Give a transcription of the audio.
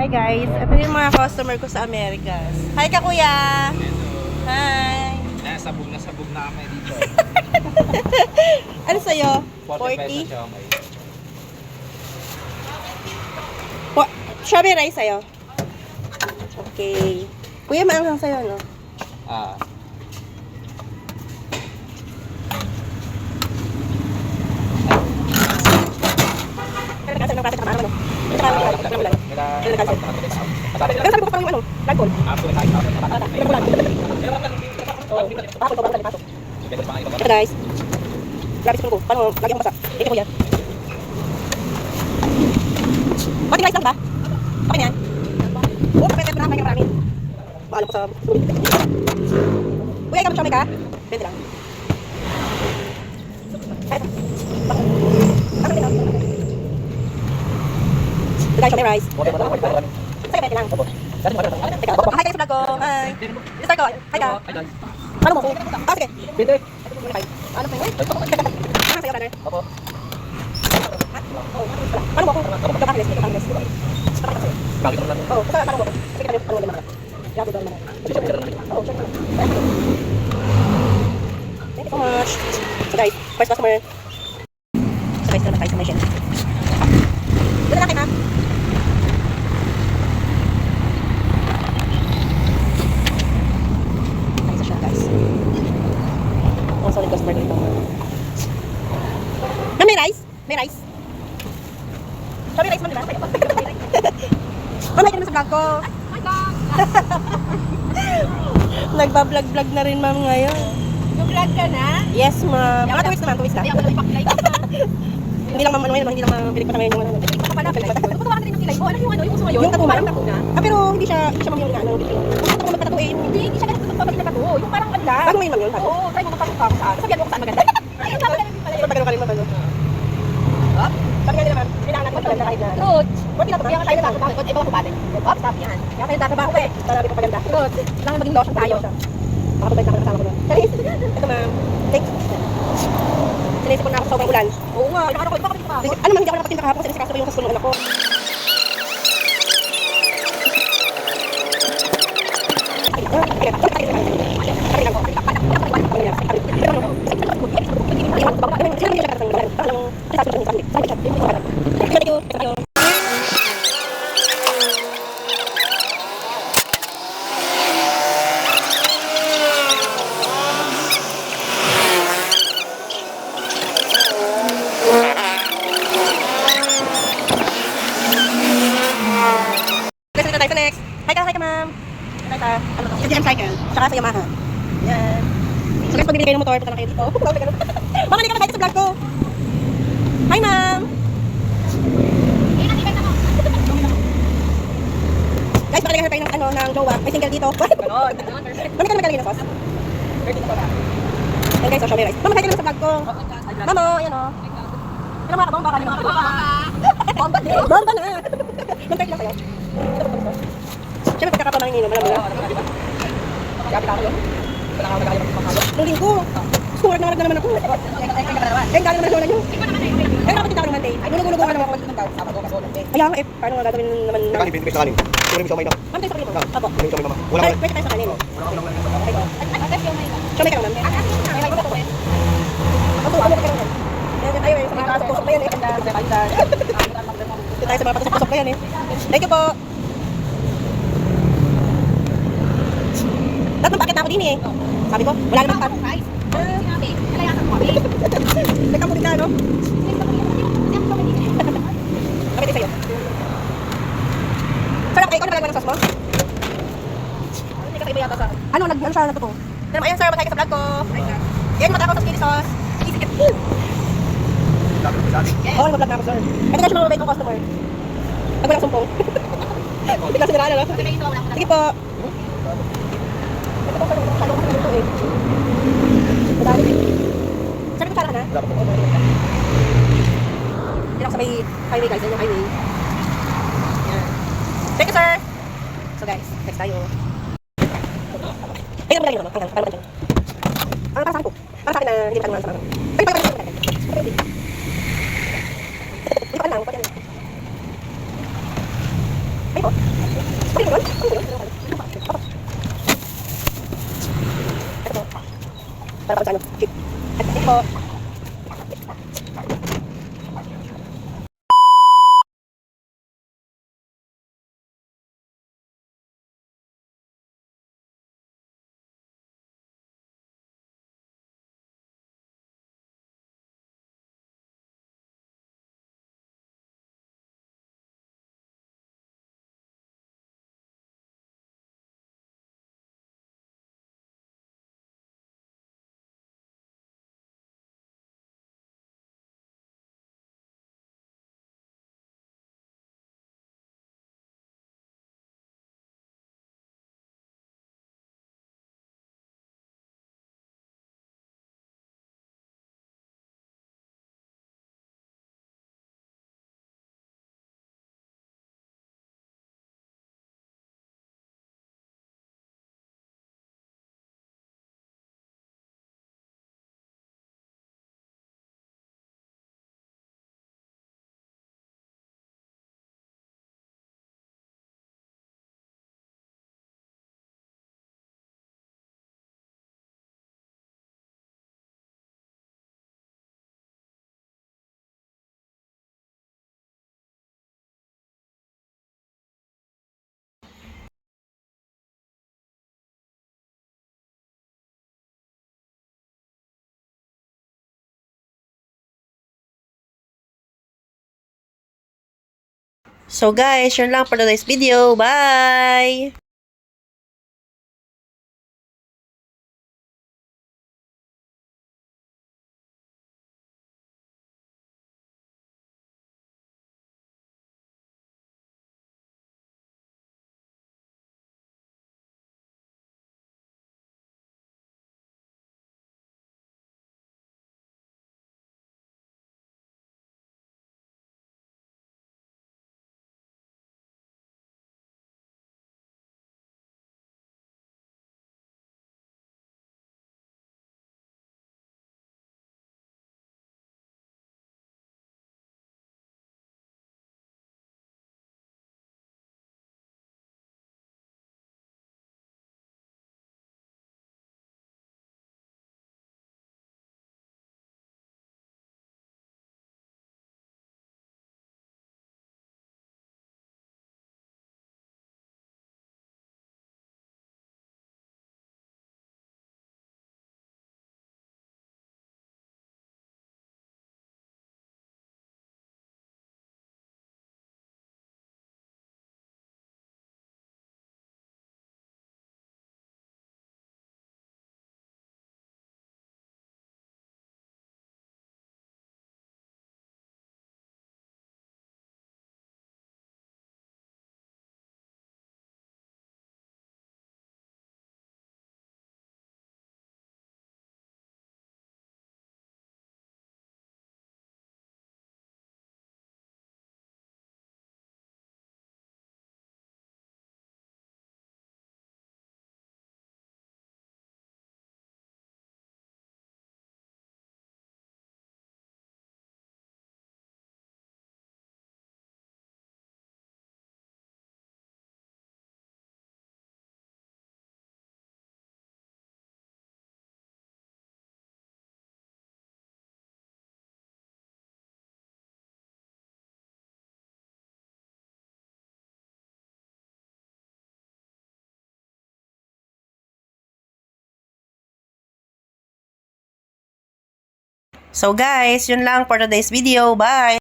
Hi guys, ito yung mga customer ko sa Americas. Hi ka kuya! Hi! Sabog na kami dito. Ano sa'yo? 40 40? pesos siya, okay. Strawberry rice sa'yo? Okay. Kuya, maanghang sa'yo, no? Ah. Kasi ng plastic, tama naman, no? Pero sabi ko pa yung ano, lagkol. Ito guys. Grabe spoon ko. Paano lagi akong basa? Ito kuya. Pati rice lang ba? Okay na yan? Oo, pwede ko na kain marami. Maalam ko sa... Kuya, ikaw mag-shomay ka? Pwede lang. Ay, ito. Ano din lang? Ito guys, shomay rice. Sa'yo, pwede lang. Teka, hi guys, vlog ko. Hi. Start ko. Hi ka. Ano mo? Ah, sige. Pwede. Ano pa yun? Ano sa'yo, brother? Opo. Ano mo ako? Kapakles. Bakit naman? Oo, basta ano mo? Sige, ano mo naman? Grabe doon naman. Oo, sure. Thank you so much. So guys, first customer. So guys, naman tayo sa machine. Dito na kayo, ma'am. Tayo sa siya, guys. Ang solid customer dito. Ma'am, may rice? May rice? Sorry, rice mo, di ba? Ma'am, hi ka naman sa vlog ko. Nagba-vlog-vlog na rin, ma'am, ngayon. Nag-vlog ka na? Yes, ma'am. Mga 2 weeks na, ma'am. 2 weeks na. Hindi ako nag-paklay ka pa. Hindi lang, ma'am, ano ngayon, hindi lang mabilig pa sa ngayon yung ano. Hindi ka pala kilay. Tutuwa ka na rin ng kilay ko. Ano yung ano, yung gusto mo yun? Yung tattoo, ma'am? Parang tattoo na. Ah, pero hindi siya ma'am yung ano. Kung ako magpatatuin. Hindi siya ganun pabalik na tattoo. Yung parang ano lang. Bago ngayon, ma'am, yun. Bago. Oo, try mo magpapukha ko saan. Sabihan mo kung saan maganda. Yung tama ganun din pala yun. Pag ka rin, ma'am, ano. Sabi nga nila, ma'am, kailangan natin magpaganda kahit na. Good. Worth it na to, Kaya ma'am. nga tayo natatrabaho. Ikaw ako balik. Oops, stop yan. Kaya tayo natatrabaho ko eh. Marami pa paganda. Good. Kailangan maging lotion tayo. Makatubay na ako kasama ko na. Charis, ito, ma'am. Thanks. Sinisip ko na ako sa sobrang ulan. Oo nga. Ano ko, iba kami pa. Ano, ma'am, hindi ako nakatinda kahapon kasi sinisikaso ko yung kasko ng anak ko. Tayo sa next. Hi ka, ma'am. Hi ka. Ano to? GM Cycle. Tsaka sa Yamaha. Yan. So guys, pag bibili kayo ng motor, punta na kayo dito. Ma'am, hindi ka na kahit sa vlog ko. Hi, ma'am. Guys, makaligahan tayo ng ano, ng jowa. May single dito. Ganon. Ma'am, ka na magkalagay ng sauce. Yan guys, so show me rice. Ma'am, kahit ka lang sa vlog ko. Ma'am, oh, yan oh. Yan mga kabang baka naman. Bomba din. Bomba na. Ma'am, kahit lang sa'yo. Siyempre, pagkakataon ng ininom, alam mo na. Gabi ako yun. Wala ka magkaya magpapakalo. Nung linggo, surat na naman ako. Eh, galing naman lola nyo. Eh, nakapatid ako ng Monday. Gulog-gulog ka naman ako. Kaya nga eh, paano nga gagawin naman na... Kakanin, 20 pesos kakanin. Siguro yung may na. Ma'am, tayo sa kanino? Apo. Yung may mama. Wala ka Pwede tayo sa kanino. Siya may ka naman. Ako, ano ka naman? Yan tayo eh, sa mga pasok-pasok na yan eh. Dito tayo sa mga pasok-pasok na yan eh. Thank you po. Tatlong paket na ako din eh. Sabi ko, wala naman pa. Nagkamulit ka, no? Bakit sa'yo? Sarap, ikaw na palagman ng sauce mo? Hindi ka iba yata sa... Ano siya, nagtotoo? Pero ayun sir, matay ka sa vlog ko. Yan, matay ako sa chili sauce. Easy. Oo, mag-vlog na ako sir. Ito na siya mga mabait kong customer. Pag walang sumpong. Bigla siniraan, ano? Sige po. Ito po, salong ko ito eh. Madami. Sabi ko para ka na? Yan ako sa may highway guys, yan yung highway. Yan. Thank you sir! So guys, next tayo. Ay, naman lang yun naman. Para maganda. Para sa akin po. Para sa akin na hindi ka naman sa mga. Ay, pag-pag-pag-pag. Hindi pa lang, pag-pag. Ay po. So guys, yun lang for today's video. Bye! So guys, yun lang for today's video. Bye!